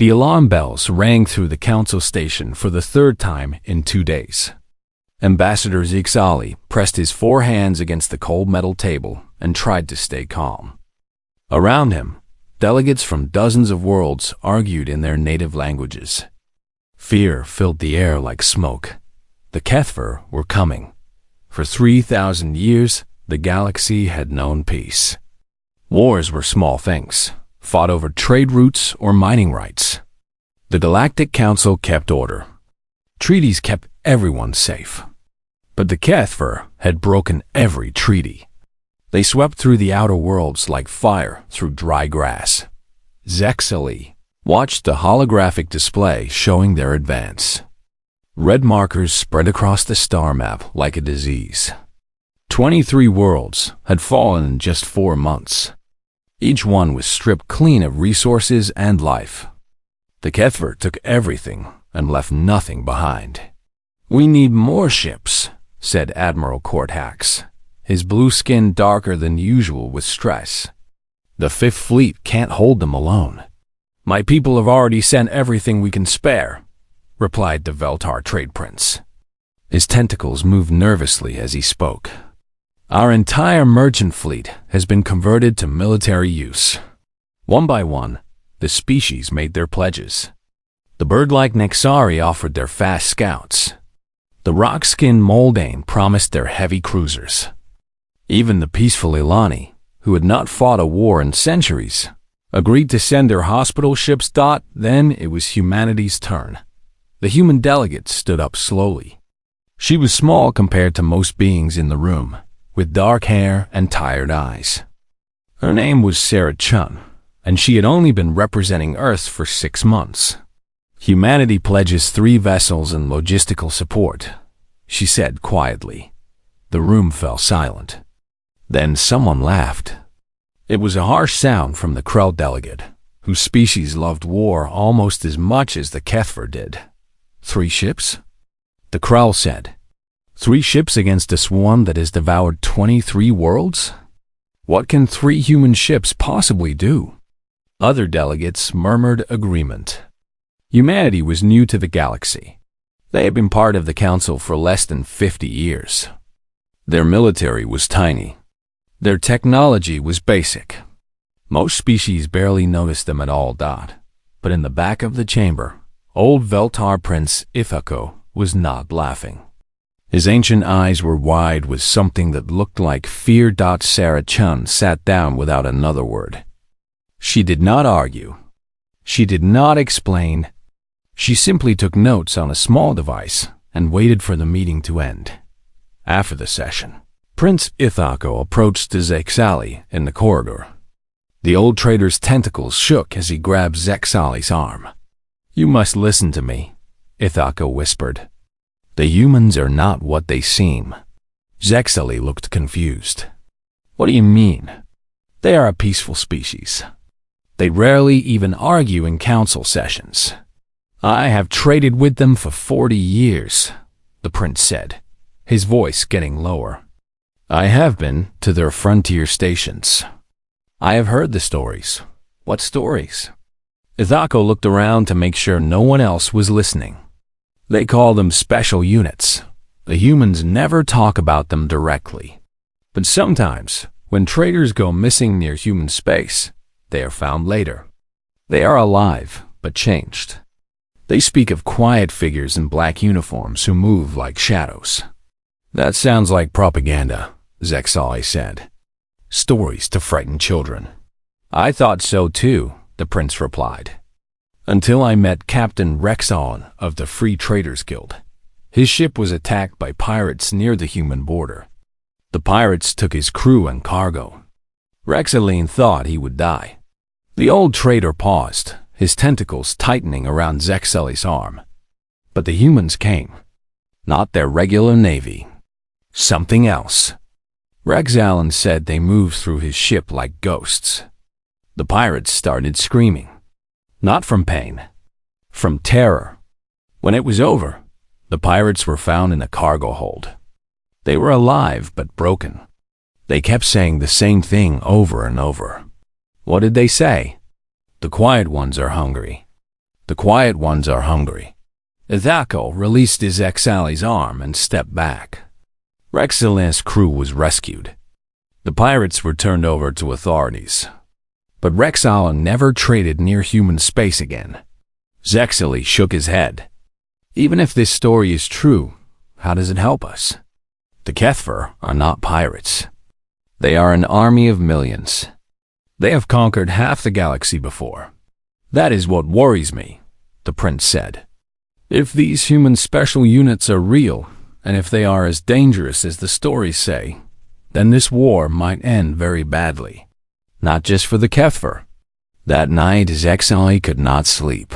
The alarm bells rang through the council station for the third time in 2 days. Ambassador Zixali pressed his 4 hands against the cold metal table and tried to stay calm. Around him, delegates from dozens of worlds argued in their native languages. Fear filled the air like smoke. The Kethver were coming. For 3,000 years, the galaxy had known peace. Wars were small things, fought over trade routes or mining rights. The Galactic Council kept order. Treaties kept everyone safe. But the Kethver had broken every treaty. They swept through the outer worlds like fire through dry grass. Zexali watched the holographic display showing their advance. Red markers spread across the star map like a disease. 23 worlds had fallen in just 4 months. Each one was stripped clean of resources and life. The Kethver took everything and left nothing behind. "We need more ships," said Admiral Courthax, his blue skin darker than usual with stress. "The Fifth Fleet can't hold them alone." "My people have already sent everything we can spare," replied the Veltar trade prince. His tentacles moved nervously as he spoke. "Our entire merchant fleet has been converted to military use." One by one, the species made their pledges. The bird-like Nexari offered their fast scouts. The rock-skinned Moldane promised their heavy cruisers. Even the peaceful Ilani, who had not fought a war in centuries, agreed to send their hospital ships. Then it was humanity's turn. The human delegate stood up slowly. She was small compared to most beings in the room, with dark hair and tired eyes. Her name was Sarah Chun, and she had only been representing Earth for 6 months. "Humanity pledges 3 vessels and logistical support," she said quietly. The room fell silent. Then someone laughed. It was a harsh sound from the Krell delegate, whose species loved war almost as much as the Kethver did. "3 ships?" The Krell said. "3 ships against a swarm that has devoured 23 worlds? What can 3 human ships possibly do?" Other delegates murmured agreement. Humanity was new to the galaxy. They had been part of the Council for less than 50 years. Their military was tiny. Their technology was basic. Most species barely noticed them at all. But in the back of the chamber, old Veltar Prince Ithako was not laughing. His ancient eyes were wide with something that looked like fear. Sarah Chun sat down without another word. She did not argue. She did not explain. She simply took notes on a small device and waited for the meeting to end. After the session, Prince Ithako approached Zexali in the corridor. The old trader's tentacles shook as he grabbed Zexali's arm. "You must listen to me," Ithako whispered. "The humans are not what they seem." Zexali looked confused. "What do you mean?" "They are a peaceful species. They rarely even argue in council sessions. I have traded with them for 40 years, the prince said, his voice getting lower. I have been to their frontier stations. I have heard the stories. What stories? Ithako looked around to make sure no one else was listening. They call them special units. The humans never talk about them directly. But sometimes, when traders go missing near human space, they are found later. They are alive, but changed. They speak of quiet figures in black uniforms who move like shadows. That sounds like propaganda, Zexali said. Stories to frighten children. I thought so too, the prince replied. Until I met Captain Rexon of the Free Traders Guild. His ship was attacked by pirates near the human border. The pirates took his crew and cargo. Rexaline thought he would die. The old trader paused, his tentacles tightening around Zexali's arm. But the humans came. Not their regular navy. Something else. Rexaline said they moved through his ship like ghosts. The pirates started screaming. Not from pain. From terror. When it was over, the pirates were found in a cargo hold. They were alive but broken. They kept saying the same thing over and over. What did they say? The quiet ones are hungry. The quiet ones are hungry. Ithako released his Exali's arm and stepped back. Rexaline's crew was rescued. The pirates were turned over to authorities. But Rexala never traded near-human space again. Zexali shook his head. Even if this story is true, how does it help us? The Kethver are not pirates. They are an army of millions. They have conquered half the galaxy before. That is what worries me, the prince said. If these human special units are real, and if they are as dangerous as the stories say, then this war might end very badly. Not just for the Kethver. That night, Zexali could not sleep.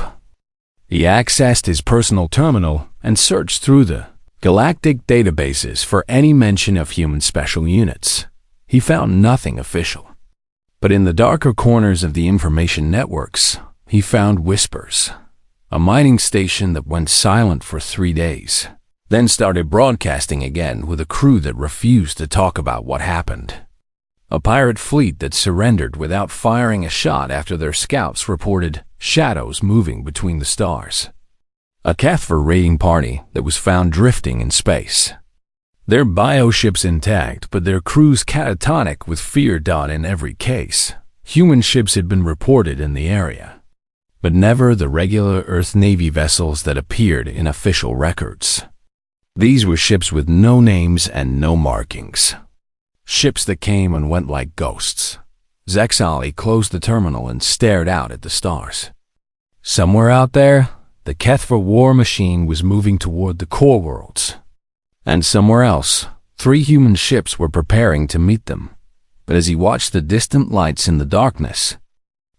He accessed his personal terminal and searched through the galactic databases for any mention of human special units. He found nothing official. But in the darker corners of the information networks, he found whispers. A mining station that went silent for 3 days, then started broadcasting again with a crew that refused to talk about what happened. A pirate fleet that surrendered without firing a shot after their scouts reported shadows moving between the stars. A Kethver raiding party that was found drifting in space. Their bioships intact, but their crews catatonic with fear in every case. Human ships had been reported in the area, but never the regular Earth Navy vessels that appeared in official records. These were ships with no names and no markings. Ships that came and went like ghosts. Zexali closed the terminal and stared out at the stars. Somewhere out there, the Kethver war machine was moving toward the core worlds. And somewhere else, 3 human ships were preparing to meet them. But as he watched the distant lights in the darkness,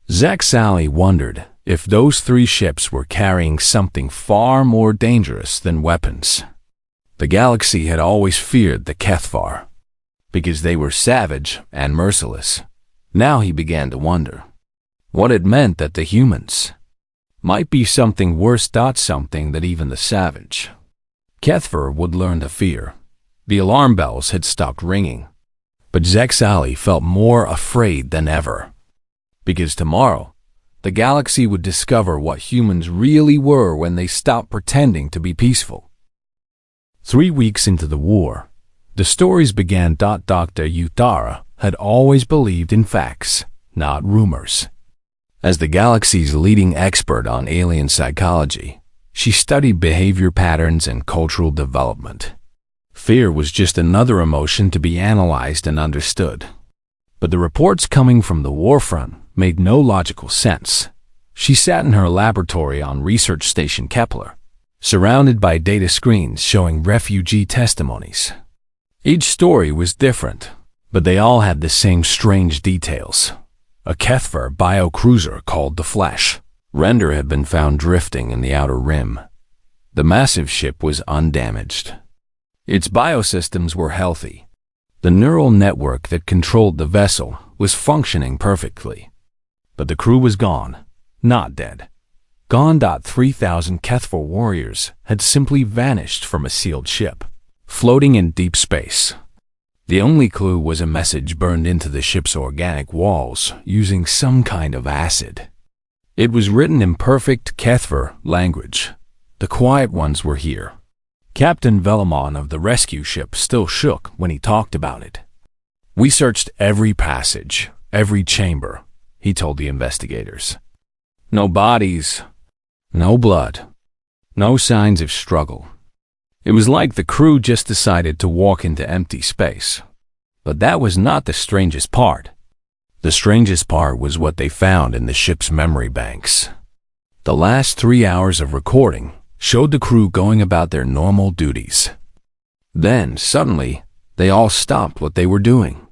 Zexali wondered if those 3 ships were carrying something far more dangerous than weapons. The galaxy had always feared the Kethvar, because they were savage and merciless. Now he began to wonder what it meant that the humans might be something worse, something that even the savage Kethver would learn to fear. The alarm bells had stopped ringing, but Zexali felt more afraid than ever, because tomorrow the galaxy would discover what humans really were when they stopped pretending to be peaceful. 3 weeks into the war, the stories began. Dr. Utara had always believed in facts, not rumors. As the galaxy's leading expert on alien psychology, she studied behavior patterns and cultural development. Fear was just another emotion to be analyzed and understood. But the reports coming from the warfront made no logical sense. She sat in her laboratory on Research Station Kepler, surrounded by data screens showing refugee testimonies. Each story was different, but they all had the same strange details. A Kethver biocruiser called the Flesh Render had been found drifting in the outer rim. The massive ship was undamaged. Its biosystems were healthy. The neural network that controlled the vessel was functioning perfectly. But the crew was gone, not dead. Gone. 3,000 Kethver warriors had simply vanished from a sealed ship, floating in deep space. The only clue was a message burned into the ship's organic walls using some kind of acid. It was written in perfect Kethver language. The quiet ones were here. Captain Velamon of the rescue ship still shook when he talked about it. We searched every passage, every chamber, he told the investigators. No bodies, no blood, no signs of struggle. It was like the crew just decided to walk into empty space. But that was not the strangest part. The strangest part was what they found in the ship's memory banks. The last 3 hours of recording showed the crew going about their normal duties. Then, suddenly, they all stopped what they were doing.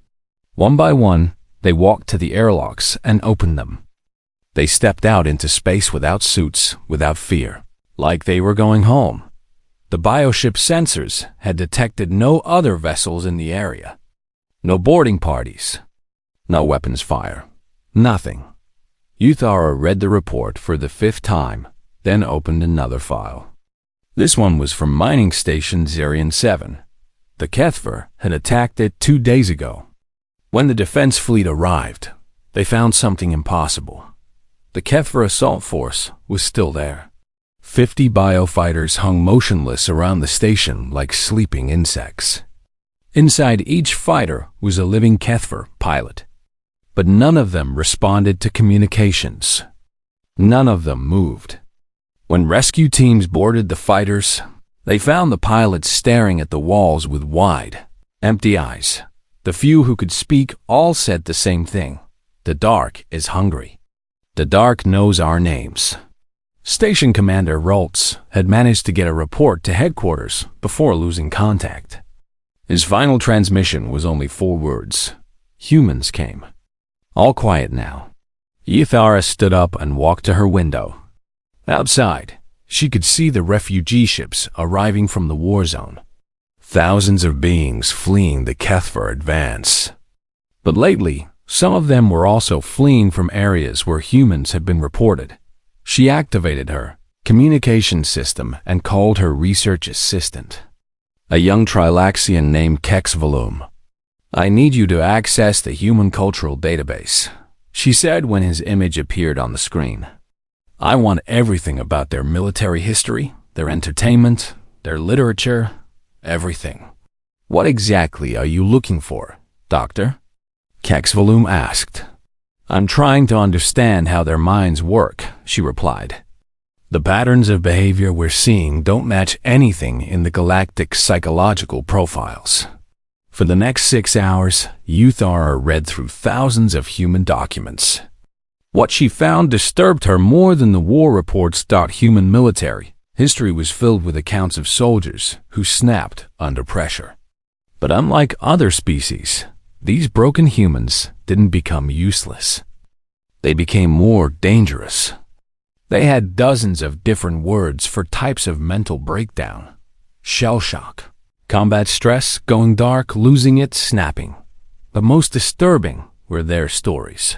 One by one, they walked to the airlocks and opened them. They stepped out into space without suits, without fear, like they were going home. The bioship sensors had detected no other vessels in the area. No boarding parties. No weapons fire. Nothing. Uthara read the report for the 5th time, then opened another file. This one was from mining station Zerion 7. The Kethver had attacked it 2 days ago. When the defense fleet arrived, they found something impossible. The Kethver assault force was still there. 50 biofighters hung motionless around the station like sleeping insects. Inside each fighter was a living Kethver pilot. But none of them responded to communications. None of them moved. When rescue teams boarded the fighters, they found the pilots staring at the walls with wide, empty eyes. The few who could speak all said the same thing. The dark is hungry. The dark knows our names. Station Commander Roltz had managed to get a report to headquarters before losing contact. His final transmission was only 4 words. Humans came. All quiet now. Ethara stood up and walked to her window. Outside, she could see the refugee ships arriving from the war zone. Thousands of beings fleeing the Kethver advance. But lately, some of them were also fleeing from areas where humans had been reported. She activated her communication system and called her research assistant, a young Trilaxian named Kexvolum. "I need you to access the Human Cultural Database," she said when his image appeared on the screen. "I want everything about their military history, their entertainment, their literature, everything." "What exactly are you looking for, Doctor?" Kexvolum asked. "I'm trying to understand how their minds work," she replied. "The patterns of behavior we're seeing don't match anything in the galactic psychological profiles." For the next 6 hours, Uthara read through thousands of human documents. What she found disturbed her more than the war reports. Human military history was filled with accounts of soldiers who snapped under pressure. But unlike other species, these broken humans didn't become useless. They became more dangerous. They had dozens of different words for types of mental breakdown. Shell shock, combat stress, going dark, losing it, snapping. But most disturbing were their stories.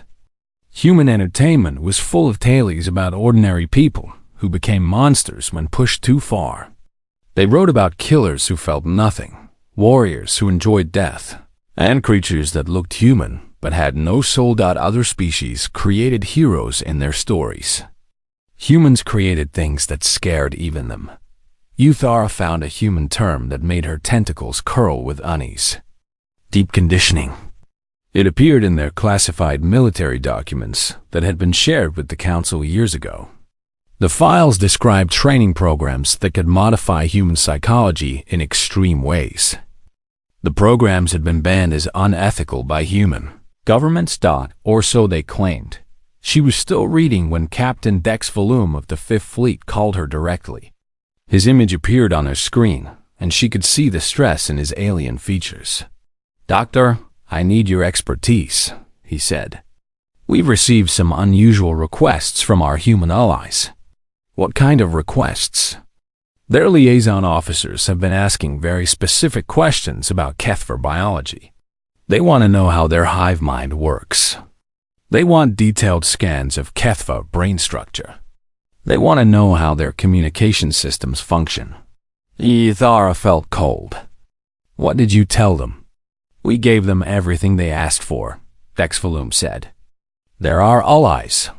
Human entertainment was full of tales about ordinary people who became monsters when pushed too far. They wrote about killers who felt nothing, warriors who enjoyed death, and creatures that looked human but had no soul. Other species created heroes in their stories. Humans created things that scared even them. Uthara found a human term that made her tentacles curl with unease. Deep conditioning. It appeared in their classified military documents that had been shared with the Council years ago. The files described training programs that could modify human psychology in extreme ways. The programs had been banned as unethical by human governments. Or so they claimed. She was still reading when Captain Dex Volum of the 5th Fleet called her directly. His image appeared on her screen, and she could see the stress in his alien features. "Doctor, I need your expertise," he said. "We've received some unusual requests from our human allies." "What kind of requests?" "Their liaison officers have been asking very specific questions about Kethver biology. They want to know how their hive mind works. They want detailed scans of Kethver brain structure. They want to know how their communication systems function." Ithara felt cold. "What did you tell them?" "We gave them everything they asked for," Dexvolum said. "They're our allies."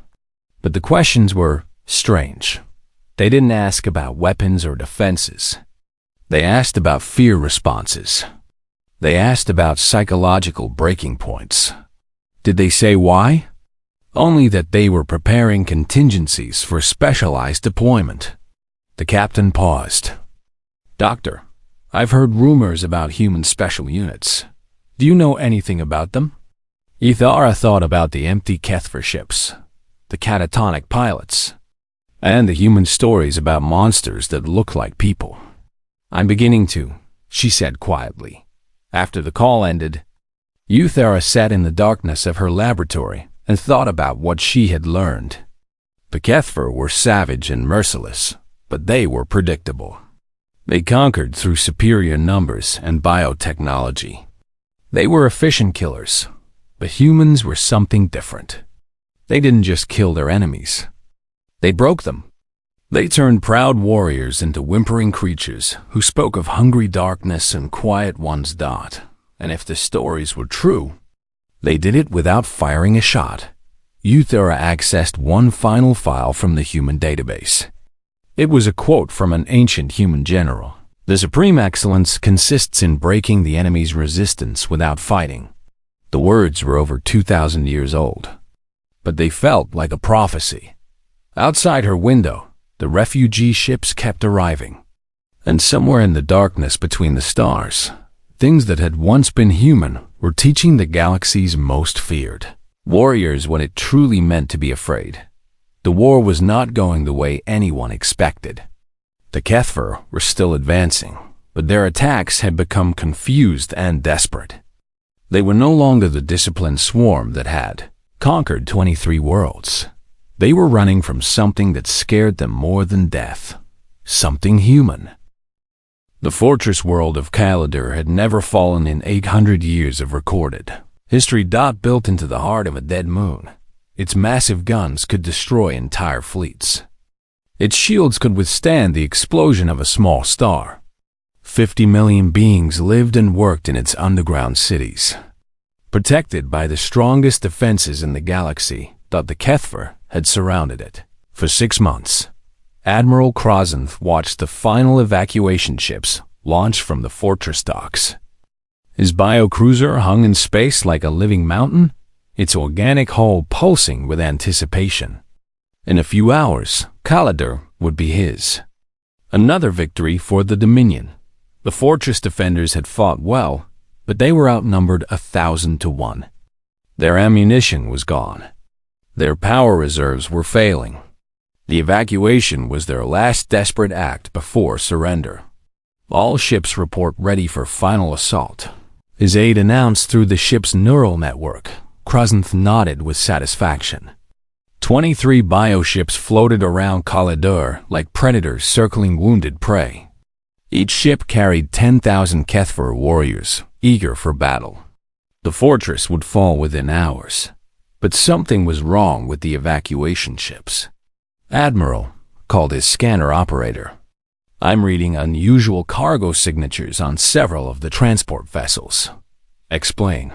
But the questions were strange. They didn't ask about weapons or defenses. They asked about fear responses. They asked about psychological breaking points. Did they say why? Only that they were preparing contingencies for specialized deployment. The captain paused. "Doctor, I've heard rumors about human special units. Do you know anything about them?" Ithara thought about the empty Kethver ships, the catatonic pilots, and the human stories about monsters that look like people. "I'm beginning to," she said quietly. After the call ended, Uthara sat in the darkness of her laboratory and thought about what she had learned. The Kethver were savage and merciless, but they were predictable. They conquered through superior numbers and biotechnology. They were efficient killers, but humans were something different. They didn't just kill their enemies. They broke them. They turned proud warriors into whimpering creatures who spoke of hungry darkness and quiet ones. And if the stories were true, they did it without firing a shot. Euthera accessed one final file from the human database. It was a quote from an ancient human general. "The supreme excellence consists in breaking the enemy's resistance without fighting." The words were over 2,000 years old, but they felt like a prophecy. Outside her window, the refugee ships kept arriving. And somewhere in the darkness between the stars, things that had once been human were teaching the galaxy's most feared warriors what it truly meant to be afraid. The war was not going the way anyone expected. The Kethver were still advancing, but their attacks had become confused and desperate. They were no longer the disciplined swarm that had conquered 23 worlds. They were running from something that scared them more than death, something human. The fortress world of Calidar had never fallen in 800 years of recorded history. Built into the heart of a dead moon, its massive guns could destroy entire fleets. Its shields could withstand the explosion of a small star. 50 million beings lived and worked in its underground cities, protected by the strongest defenses in the galaxy. The Kethver had surrounded it. For 6 months, Admiral Krasanth watched the final evacuation ships launch from the fortress docks. His biocruiser hung in space like a living mountain, its organic hull pulsing with anticipation. In a few hours, Calidar would be his. Another victory for the Dominion. The fortress defenders had fought well, but they were outnumbered 1,000 to 1. Their ammunition was gone. Their power reserves were failing. The evacuation was their last desperate act before surrender. All ships report ready for final assault. His aide announced through the ship's neural network. Krasanth nodded with satisfaction. 23 bioships floated around Calidar like predators circling wounded prey. Each ship carried 10,000 Kethver warriors, eager for battle. The fortress would fall within hours, but something was wrong with the evacuation ships. Admiral called his scanner operator. "I'm reading unusual cargo signatures on several of the transport vessels." "Explain."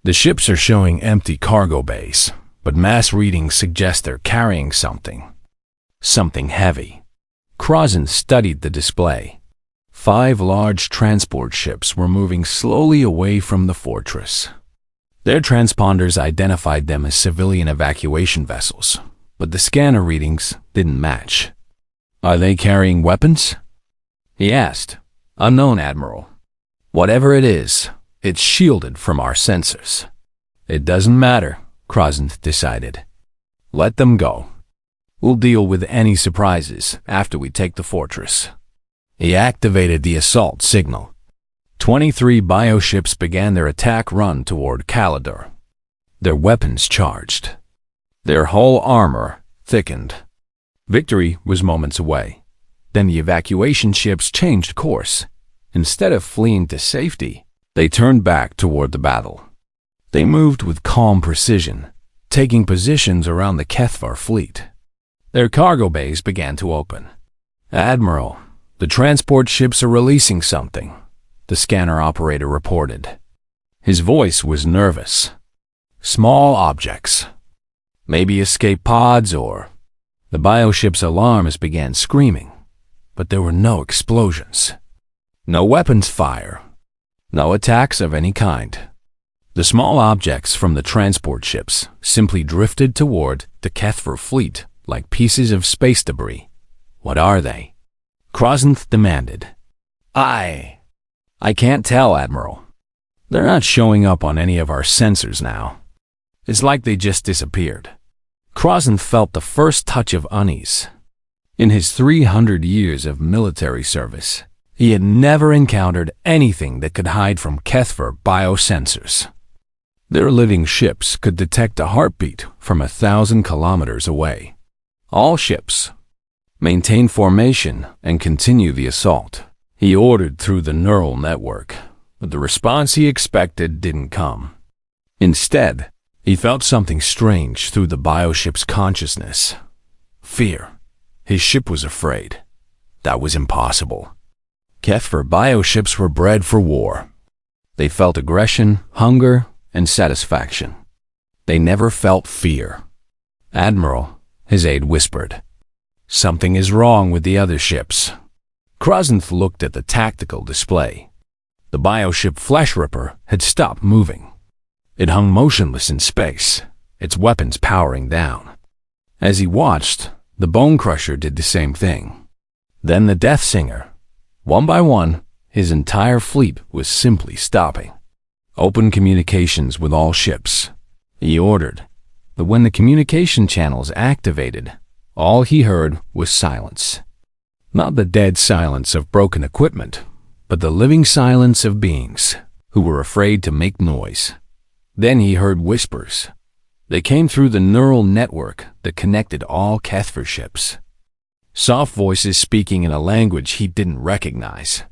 "The ships are showing empty cargo bays, but mass readings suggest they're carrying something. Something heavy." Krasanth studied the display. 5 large transport ships were moving slowly away from the fortress. Their transponders identified them as civilian evacuation vessels, but the scanner readings didn't match. "Are they carrying weapons?" he asked. "Unknown, Admiral. Whatever it is, it's shielded from our sensors." "It doesn't matter," Krasanth decided. "Let them go. We'll deal with any surprises after we take the fortress." He activated the assault signal. 23 bioships began their attack run toward Calidar. Their weapons charged. Their hull armor thickened. Victory was moments away. Then the evacuation ships changed course. Instead of fleeing to safety, they turned back toward the battle. They moved with calm precision, taking positions around the Kethvar fleet. Their cargo bays began to open. "Admiral, the transport ships are releasing something," the scanner operator reported. His voice was nervous. "Small objects. Maybe escape pods or..." The bioship's alarms began screaming, but there were no explosions. No weapons fire. No attacks of any kind. The small objects from the transport ships simply drifted toward the Kethver fleet like pieces of space debris. "What are they?" Krasanth demanded. I can't tell, Admiral. They're not showing up on any of our sensors now. It's like they just disappeared." Krasanth felt the first touch of unease. In his 300 years of military service, he had never encountered anything that could hide from Kethver biosensors. Their living ships could detect a heartbeat from 1,000 kilometers away. "All ships, maintain formation and continue the assault," he ordered through the neural network, but the response he expected didn't come. Instead, he felt something strange through the bioship's consciousness. Fear. His ship was afraid. That was impossible. Kethver bioships were bred for war. They felt aggression, hunger, and satisfaction. They never felt fear. "Admiral," his aide whispered, "something is wrong with the other ships." Krasinth looked at the tactical display. The bioship Flesh Ripper had stopped moving. It hung motionless in space, its weapons powering down. As he watched, the Bone Crusher did the same thing. Then the Death Singer. One by one, his entire fleet was simply stopping. "Open communications with all ships," he ordered. But when the communication channels activated, all he heard was silence. Not the dead silence of broken equipment, but the living silence of beings who were afraid to make noise. Then he heard whispers. They came through the neural network that connected all Kethver ships. Soft voices speaking in a language he didn't recognize.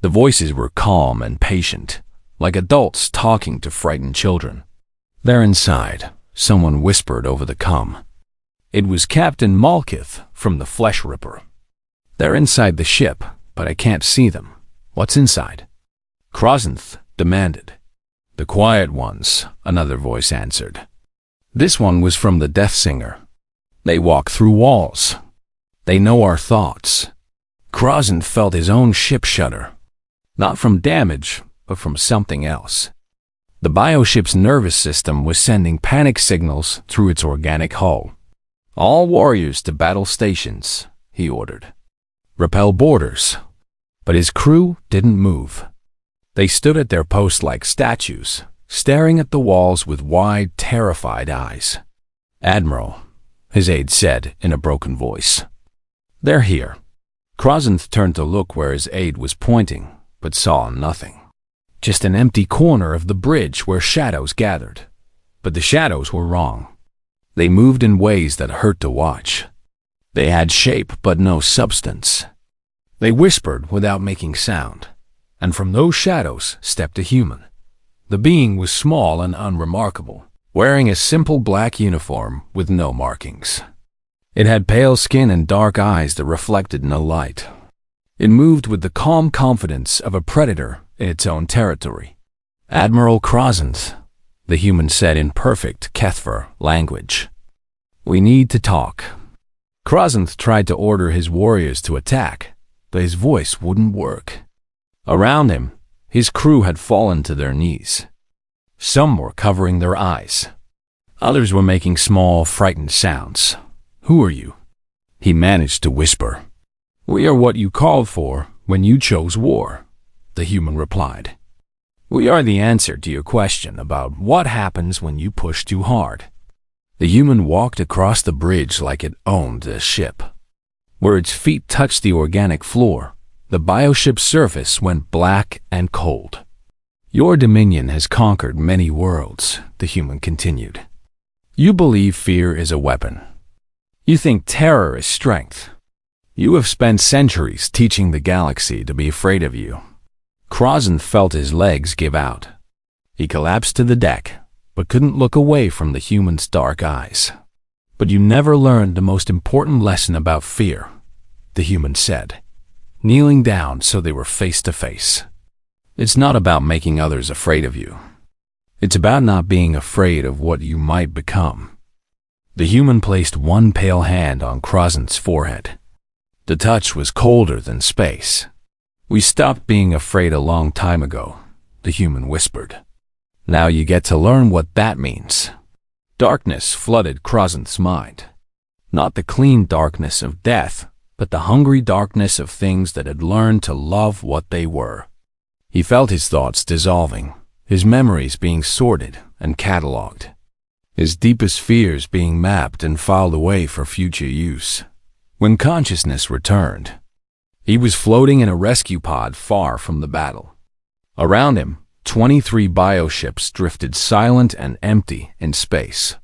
The voices were calm and patient, like adults talking to frightened children. "They're inside," someone whispered over the comm. It was Captain Malkith from the Flesh Ripper. "They're inside the ship, but I can't see them. What's inside?" Krasinth demanded. "The quiet ones," another voice answered. This one was from the Death Singer. "They walk through walls. They know our thoughts." Krasinth felt his own ship shudder. Not from damage, but from something else. The bioship's nervous system was sending panic signals through its organic hull. "All warriors to battle stations," he ordered. "Repel boarders." But his crew didn't move. They stood at their posts like statues, staring at the walls with wide, terrified eyes. "Admiral," his aide said in a broken voice. "They're here." Krasinth turned to look where his aide was pointing, but saw nothing. Just an empty corner of the bridge where shadows gathered. But the shadows were wrong. They moved in ways that hurt to watch. They had shape but no substance. They whispered without making sound, and from those shadows stepped a human. The being was small and unremarkable, wearing a simple black uniform with no markings. It had pale skin and dark eyes that reflected no light. It moved with the calm confidence of a predator in its own territory. "Admiral Krasinth," the human said in perfect Kethver language. "We need to talk." Krasinth tried to order his warriors to attack, but his voice wouldn't work. Around him, his crew had fallen to their knees. Some were covering their eyes. Others were making small, frightened sounds. "Who are you?" he managed to whisper. "We are what you called for when you chose war," the human replied. "We are the answer to your question about what happens when you push too hard." The human walked across the bridge like it owned the ship. Where its feet touched the organic floor, the bioship's surface went black and cold. "Your dominion has conquered many worlds," the human continued. "You believe fear is a weapon. You think terror is strength. You have spent centuries teaching the galaxy to be afraid of you." Krasinth felt his legs give out. He collapsed to the deck, but couldn't look away from the human's dark eyes. "But you never learned the most important lesson about fear," the human said, kneeling down so they were face to face. "It's not about making others afraid of you. It's about not being afraid of what you might become." The human placed one pale hand on Krasinth's forehead. The touch was colder than space. "We stopped being afraid a long time ago," the human whispered. "Now you get to learn what that means." Darkness flooded Krasinth's mind. Not the clean darkness of death, but the hungry darkness of things that had learned to love what they were. He felt his thoughts dissolving, his memories being sorted and catalogued, his deepest fears being mapped and filed away for future use. When consciousness returned, he was floating in a rescue pod far from the battle. Around him, 23 bioships drifted silent and empty in space.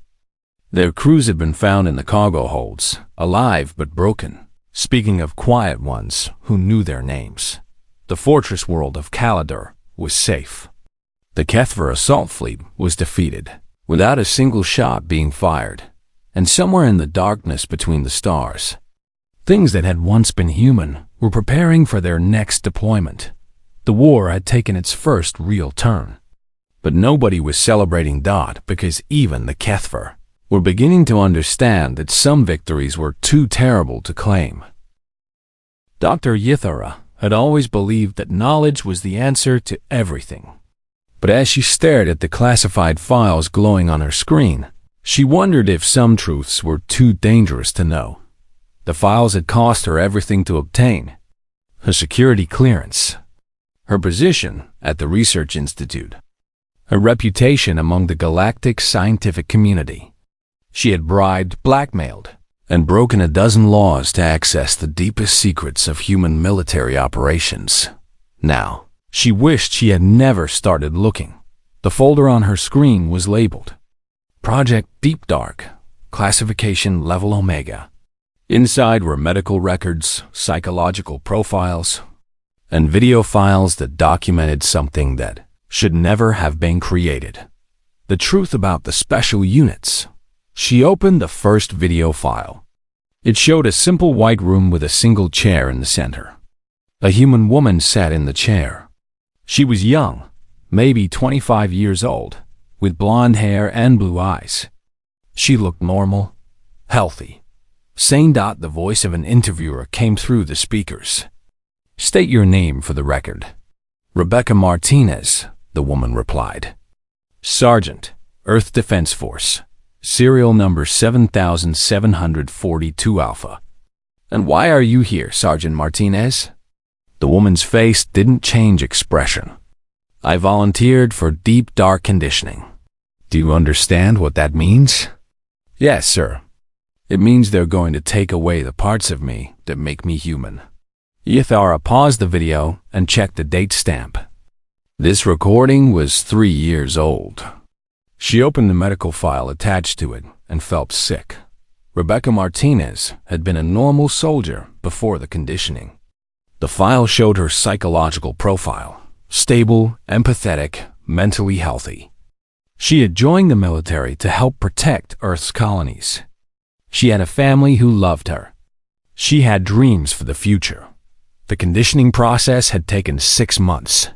Their crews had been found in the cargo holds, alive but broken. Speaking of quiet ones who knew their names, the fortress world of Calidor was safe. The Kethver assault fleet was defeated, without a single shot being fired, and somewhere in the darkness between the stars, things that had once been human were preparing for their next deployment. The war had taken its first real turn. But nobody was celebrating Dot because even the Kethver were beginning to understand that some victories were too terrible to claim. Dr. Yithara had always believed that knowledge was the answer to everything. But as she stared at the classified files glowing on her screen, she wondered if some truths were too dangerous to know. The files had cost her everything to obtain: her security clearance, her position at the research institute, her reputation among the galactic scientific community. She had bribed, blackmailed, and broken a dozen laws to access the deepest secrets of human military operations. Now, she wished she had never started looking. The folder on her screen was labeled Project Deep Dark, Classification Level Omega. Inside were medical records, psychological profiles, and video files that documented something that should never have been created. The truth about the special units. She opened the first video file. It showed a simple white room with a single chair in the center. A human woman sat in the chair. She was young, maybe 25 years old, with blonde hair and blue eyes. She looked normal, healthy. Sane. The voice of an interviewer came through the speakers. "State your name for the record." "Rebecca Martinez," the woman replied. "Sergeant, Earth Defense Force. Serial number 7742 Alpha." "And why are you here, Sergeant Martinez?" The woman's face didn't change expression. "I volunteered for deep dark conditioning." "Do you understand what that means?" "Yes, sir. It means they're going to take away the parts of me that make me human." Yithara paused the video and checked the date stamp. This recording was 3 years old. She opened the medical file attached to it and felt sick. Rebecca Martinez had been a normal soldier before the conditioning. The file showed her psychological profile: stable, empathetic, mentally healthy. She had joined the military to help protect Earth's colonies. She had a family who loved her. She had dreams for the future. The conditioning process had taken 6 months.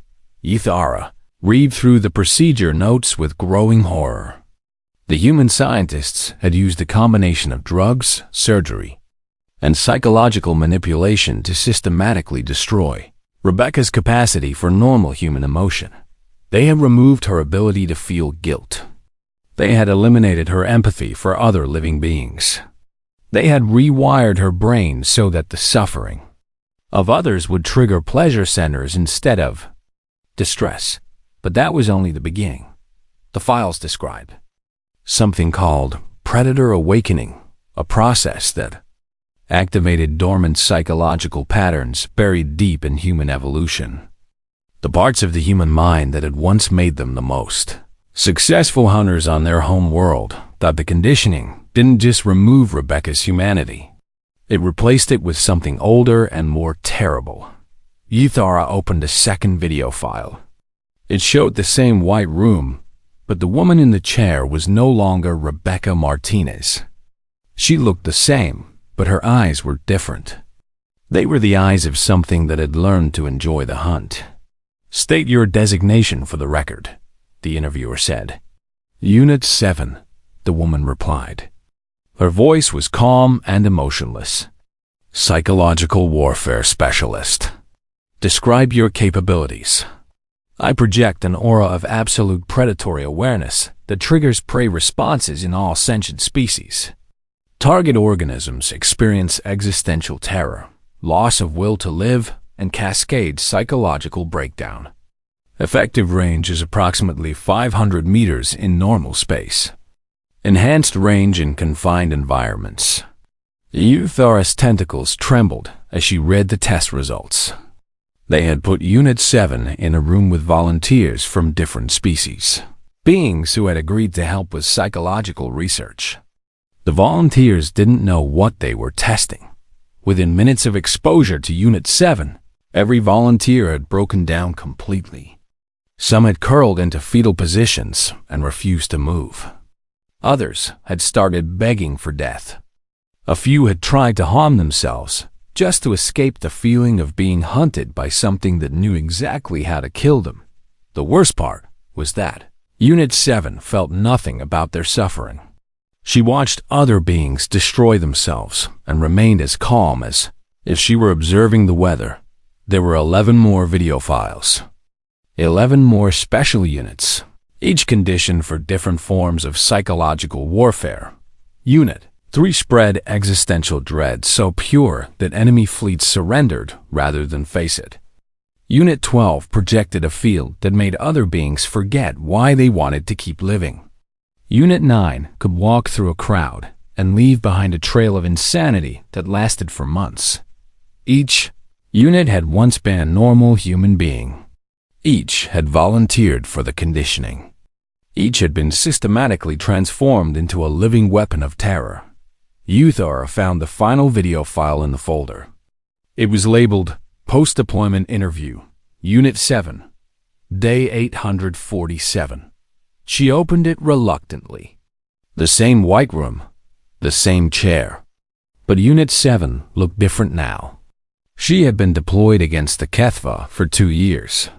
Yithara read through the procedure notes with growing horror. The human scientists had used a combination of drugs, surgery, and psychological manipulation to systematically destroy Rebecca's capacity for normal human emotion. They had removed her ability to feel guilt. They had eliminated her empathy for other living beings. They had rewired her brain so that the suffering of others would trigger pleasure centers instead of distress. But that was only the beginning. The files described something called predator awakening, a process that activated dormant psychological patterns buried deep in human evolution. The parts of the human mind that had once made them the most successful hunters on their home world thought the conditioning didn't just remove Rebecca's humanity. It replaced it with something older and more terrible. Yithara opened a second video file. It showed the same white room, but the woman in the chair was no longer Rebecca Martinez. She looked the same, but her eyes were different. They were the eyes of something that had learned to enjoy the hunt. "State your designation for the record," the interviewer said. "Unit 7, the woman replied. Her voice was calm and emotionless. "Psychological warfare specialist. Describe your capabilities." "I project an aura of absolute predatory awareness that triggers prey responses in all sentient species. Target organisms experience existential terror, loss of will to live, and cascade psychological breakdown. Effective range is approximately 500 meters in normal space. Enhanced range in confined environments." Yithara's tentacles trembled as she read the test results. They had put Unit 7 in a room with volunteers from different species, beings who had agreed to help with psychological research. The volunteers didn't know what they were testing. Within minutes of exposure to Unit 7, every volunteer had broken down completely. Some had curled into fetal positions and refused to move. Others had started begging for death. A few had tried to harm themselves just to escape the feeling of being hunted by something that knew exactly how to kill them. The worst part was that Unit 7 felt nothing about their suffering. She watched other beings destroy themselves and remained as calm as if she were observing the weather. There were 11 more video files. 11 more special units, each conditioned for different forms of psychological warfare. Unit 3 spread existential dread so pure that enemy fleets surrendered rather than face it. Unit 12 projected a field that made other beings forget why they wanted to keep living. Unit 9 could walk through a crowd and leave behind a trail of insanity that lasted for months. Each unit had once been a normal human being. Each had volunteered for the conditioning. Each had been systematically transformed into a living weapon of terror. Uthar found the final video file in the folder. It was labeled Post-Deployment Interview, Unit 7, Day 847. She opened it reluctantly. The same white room, the same chair. But Unit 7 looked different now. She had been deployed against the HFY for 2 years.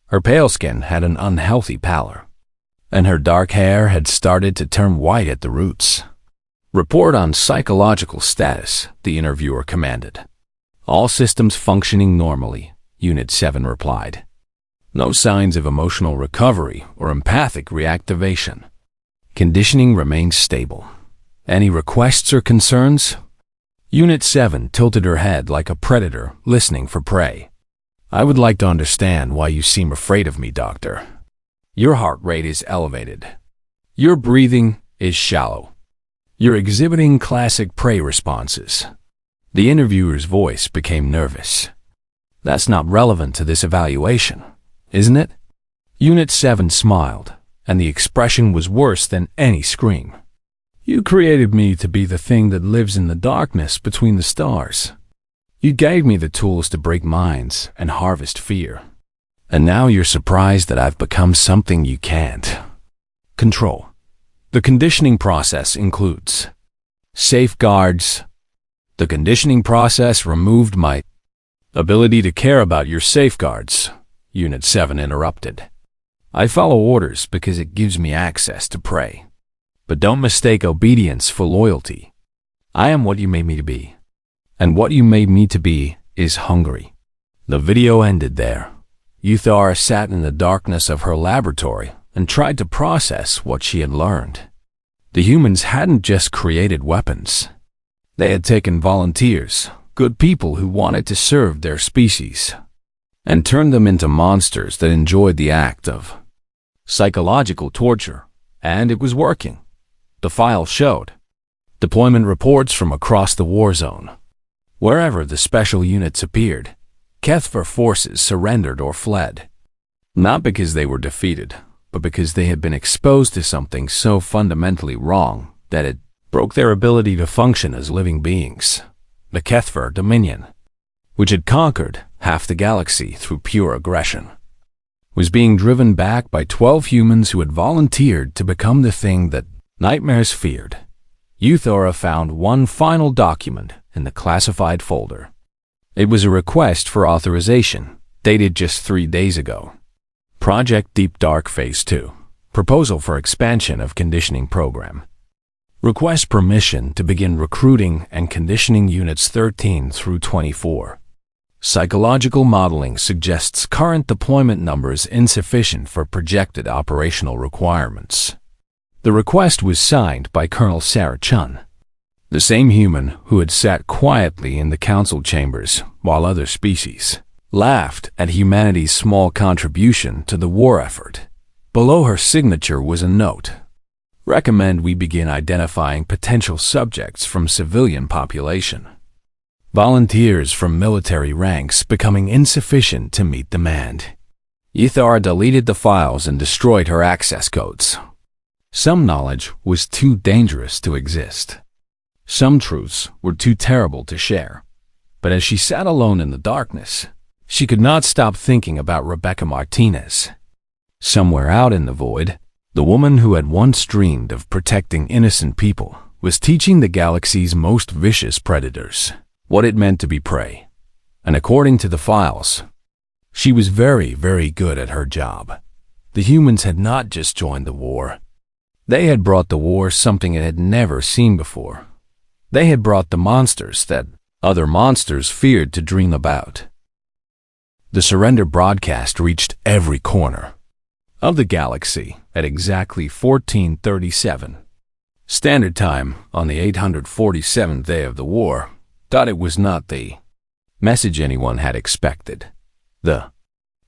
Her pale skin had an unhealthy pallor, and her dark hair had started to turn white at the roots. Report on psychological status, the interviewer commanded. All systems functioning normally, Unit 7 replied. No signs of emotional recovery or empathic reactivation. Conditioning remains stable. Any requests or concerns? Unit 7 tilted her head like a predator listening for prey. I would like to understand why you seem afraid of me, Doctor. Your heart rate is elevated. Your breathing is shallow. You're exhibiting classic prey responses. The interviewer's voice became nervous. That's not relevant to this evaluation, isn't it? Unit 7 smiled, and the expression was worse than any scream. You created me to be the thing that lives in the darkness between the stars. You gave me the tools to break minds and harvest fear. And now you're surprised that I've become something you can't control. The conditioning process includes safeguards. The conditioning process removed my ability to care about your safeguards, Unit 7 interrupted. I follow orders because it gives me access to prey. But don't mistake obedience for loyalty. I am what you made me to be. And what you made me to be is hungry. The video ended there. Uthar sat in the darkness of her laboratory and tried to process what she had learned. The humans hadn't just created weapons. They had taken volunteers, good people who wanted to serve their species, and turned them into monsters that enjoyed the act of psychological torture. And it was working. The file showed deployment reports from across the war zone. Wherever the special units appeared, HFY forces surrendered or fled. Not because they were defeated, but because they had been exposed to something so fundamentally wrong that it broke their ability to function as living beings. The HFY Dominion, which had conquered half the galaxy through pure aggression, was being driven back by 12 humans who had volunteered to become the thing that nightmares feared. Uthora found one final document in the classified folder. It was a request for authorization, dated just 3 days ago. Project Deep Dark Phase 2. Proposal for expansion of conditioning program. Request permission to begin recruiting and conditioning units 13 through 24. Psychological modeling suggests current deployment numbers insufficient for projected operational requirements. The request was signed by Colonel Sarah Chun, the same human who had sat quietly in the council chambers while other species laughed at humanity's small contribution to the war effort. Below her signature was a note. Recommend we begin identifying potential subjects from civilian population. Volunteers from military ranks becoming insufficient to meet demand. Ithara deleted the files and destroyed her access codes. Some knowledge was too dangerous to exist. Some truths were too terrible to share. But as she sat alone in the darkness, she could not stop thinking about Rebecca Martinez. Somewhere out in the void, the woman who had once dreamed of protecting innocent people was teaching the galaxy's most vicious predators what it meant to be prey. And according to the files, she was very, very good at her job. The humans had not just joined the war. They had brought the war something it had never seen before. They had brought the monsters that other monsters feared to dream about. The surrender broadcast reached every corner of the galaxy at exactly 1437 Standard Time on the 847th day of the war. It was not the message anyone had expected. The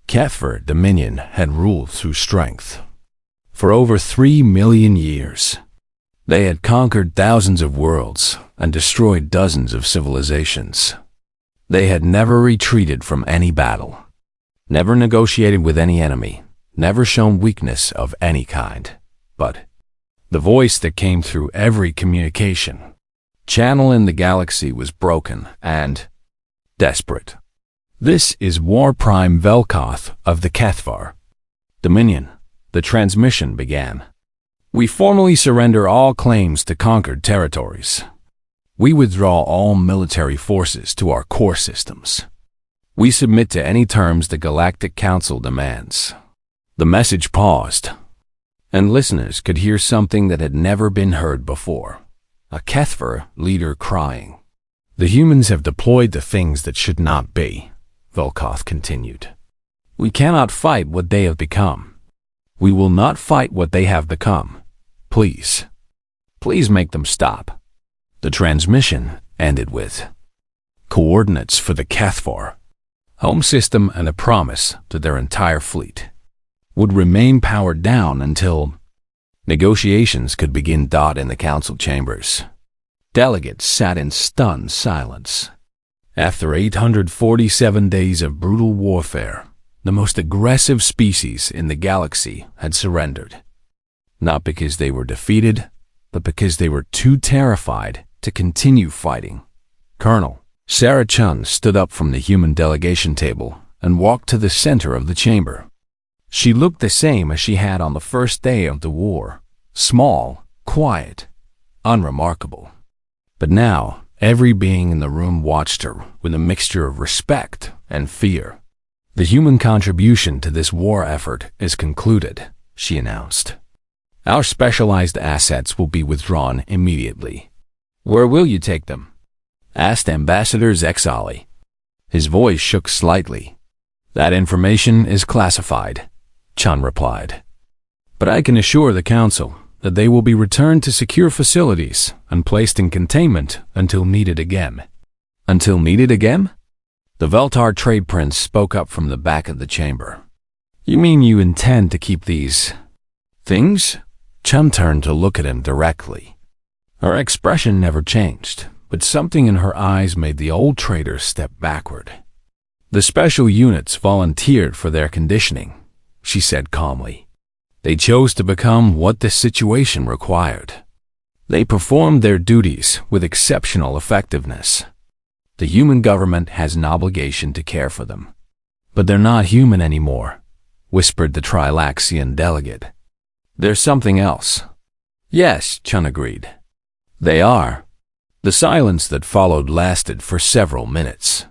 HFY Dominion had ruled through strength. For over 3 million years, they had conquered thousands of worlds and destroyed dozens of civilizations. They had never retreated from any battle, never negotiated with any enemy, never shown weakness of any kind. But the voice that came through every communication channel in the galaxy was broken and desperate. This is War Prime Velkoth of the HFY Dominion. The transmission began. We formally surrender all claims to conquered territories. We withdraw all military forces to our core systems. We submit to any terms the Galactic Council demands. The message paused, and listeners could hear something that had never been heard before. A HFY leader crying. The humans have deployed the things that should not be, Velkoth continued. We cannot fight what they have become. We will not fight what they have become. Please make them stop. The transmission ended with coordinates for the HFY home system and a promise that their entire fleet would remain powered down until negotiations could begin. In the council chambers, delegates sat in stunned silence. After 847 days of brutal warfare, the most aggressive species in the galaxy had surrendered. Not because they were defeated, but because they were too terrified to continue fighting. Colonel Sarah Chun stood up from the human delegation table and walked to the center of the chamber. She looked the same as she had on the first day of the war. Small, quiet, unremarkable. But now, every being in the room watched her with a mixture of respect and fear. The human contribution to this war effort is concluded, she announced. Our specialized assets will be withdrawn immediately. Where will you take them? Asked Ambassador Zexali. His voice shook slightly. That information is classified, Chun replied. But I can assure the Council that they will be returned to secure facilities and placed in containment until needed again. Until needed again? The Veltar Trade Prince spoke up from the back of the chamber. You mean you intend to keep these things? Chun turned to look at him directly. Her expression never changed, but something in her eyes made the old trader step backward. The special units volunteered for their conditioning, she said calmly. They chose to become what this situation required. They performed their duties with exceptional effectiveness. The human government has an obligation to care for them. But they're not human anymore, whispered the Trilaxian delegate. There's something else. Yes, Chun agreed. They are. The silence that followed lasted for several minutes.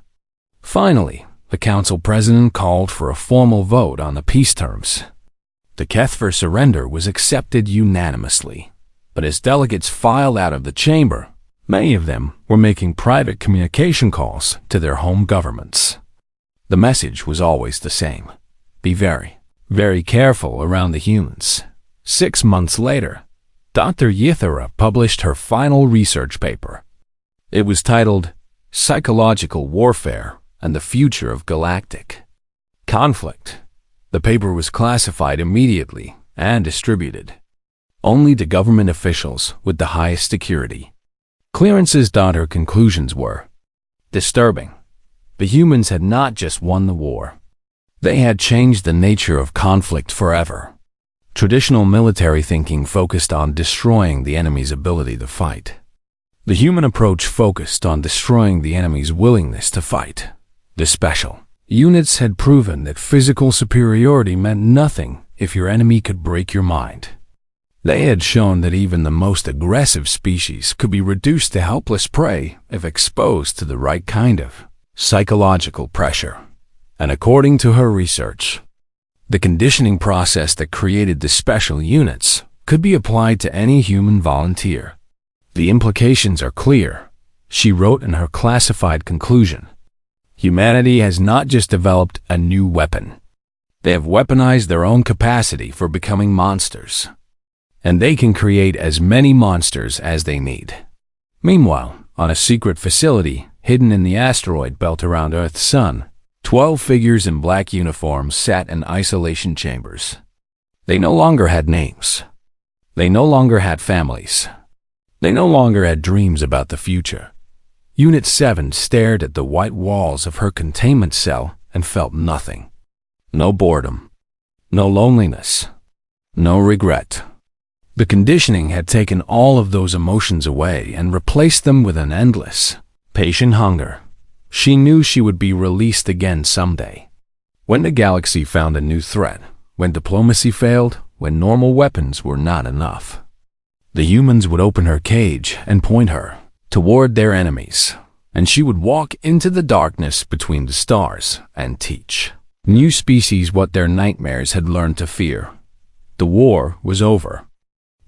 Finally, the council president called for a formal vote on the peace terms. The HFY surrender was accepted unanimously, but as delegates filed out of the chamber, many of them were making private communication calls to their home governments. The message was always the same. Be very, very careful around the humans. 6 months later, Dr. Yithara published her final research paper. It was titled Psychological Warfare and the Future of Galactic Conflict. The paper was classified immediately and distributed only to government officials with the highest security clearances. Her conclusions were disturbing. The humans had not just won the war. They had changed the nature of conflict forever. Traditional military thinking focused on destroying the enemy's ability to fight. The human approach focused on destroying the enemy's willingness to fight. The special units had proven that physical superiority meant nothing if your enemy could break your mind. They had shown that even the most aggressive species could be reduced to helpless prey if exposed to the right kind of psychological pressure. And according to her research, The conditioning process that created the special units could be applied to any human volunteer. The implications are clear, she wrote in her classified conclusion. Humanity has not just developed a new weapon. They have weaponized their own capacity for becoming monsters. And they can create as many monsters as they need. Meanwhile, on a secret facility hidden in the asteroid belt around Earth's sun, 12 figures in black uniforms sat in isolation chambers. They no longer had names. They no longer had families. They no longer had dreams about the future. Unit 7 stared at the white walls of her containment cell and felt nothing. No boredom. No loneliness. No regret. The conditioning had taken all of those emotions away and replaced them with an endless, patient hunger. She knew she would be released again someday. When the galaxy found a new threat, when diplomacy failed, when normal weapons were not enough, the humans would open her cage and point her toward their enemies, and she would walk into the darkness between the stars and teach new species what their nightmares had learned to fear. The war was over.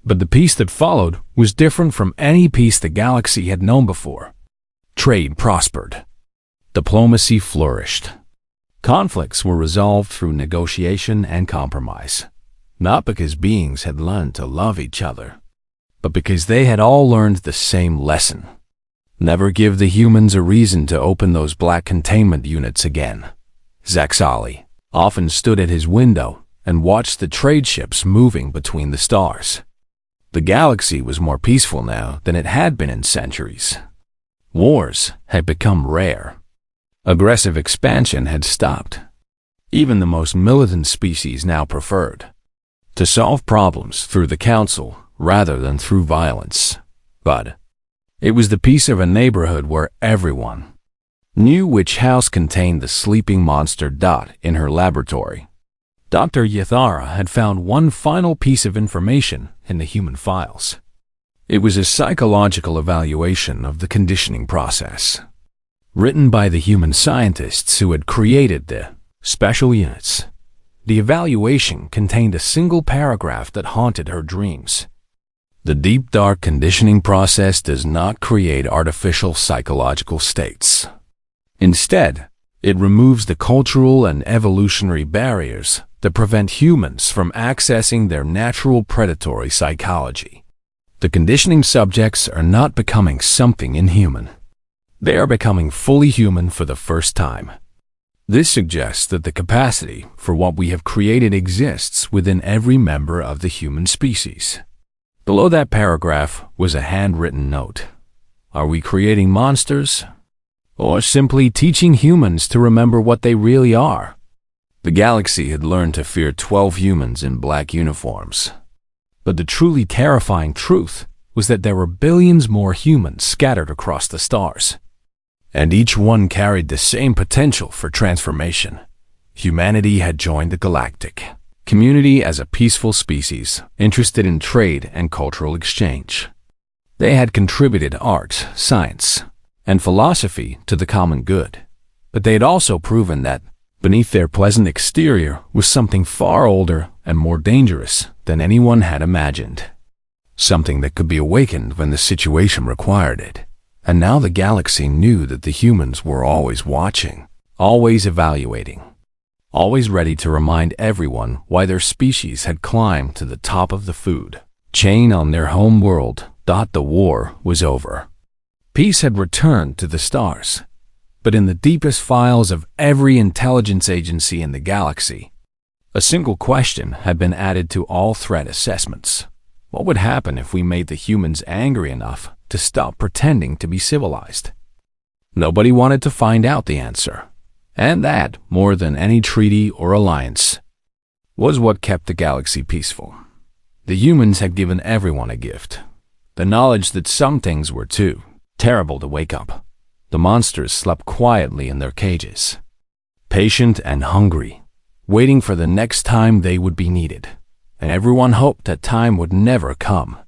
But the peace that followed was different from any peace the galaxy had known before. Trade prospered. Diplomacy flourished. Conflicts were resolved through negotiation and compromise, not because beings had learned to love each other, but because they had all learned the same lesson. Never give the humans a reason to open those black containment units again. Zaxali often stood at his window and watched the trade ships moving between the stars. The galaxy was more peaceful now than it had been in centuries. Wars had become rare. Aggressive expansion had stopped. Even the most militant species now preferred to solve problems through the council rather than through violence. But it was the peace of a neighborhood where everyone knew which house contained the sleeping monster Dot in her laboratory. Dr. Yathara had found one final piece of information in the human files. It was a psychological evaluation of the conditioning process, written by the human scientists who had created the special units. The evaluation contained a single paragraph that haunted her dreams. The deep dark conditioning process does not create artificial psychological states. Instead, it removes the cultural and evolutionary barriers that prevent humans from accessing their natural predatory psychology. The conditioning subjects are not becoming something inhuman. They are becoming fully human for the first time. This suggests that the capacity for what we have created exists within every member of the human species. Below that paragraph was a handwritten note. Are we creating monsters? Or simply teaching humans to remember what they really are? The galaxy had learned to fear 12 humans in black uniforms. But the truly terrifying truth was that there were billions more humans scattered across the stars. And each one carried the same potential for transformation. Humanity had joined the galactic community as a peaceful species, interested in trade and cultural exchange. They had contributed art, science, and philosophy to the common good. But they had also proven that beneath their pleasant exterior was something far older and more dangerous than anyone had imagined. Something that could be awakened when the situation required it. And now the galaxy knew that the humans were always watching, always evaluating, always ready to remind everyone why their species had climbed to the top of the food chain on their home world. The war was over. Peace had returned to the stars. But in the deepest files of every intelligence agency in the galaxy, a single question had been added to all threat assessments. What would happen if we made the humans angry enough to stop pretending to be civilized? Nobody wanted to find out the answer. And that, more than any treaty or alliance, was what kept the galaxy peaceful. The humans had given everyone a gift. The knowledge that some things were too terrible to wake up. The monsters slept quietly in their cages, patient and hungry, waiting for the next time they would be needed. And everyone hoped that time would never come.